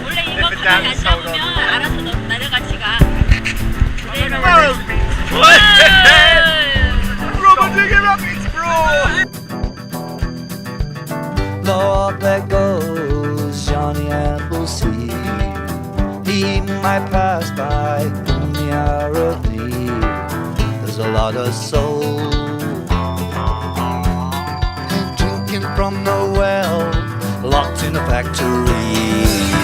원래 이거 가만히 안 잡으면 알아서 내려같이 가. 그대로. Lord, there goes Johnny Appleseed. He might pass by in the hour of need. There's a lot of soul drinking from the well, locked in a factory.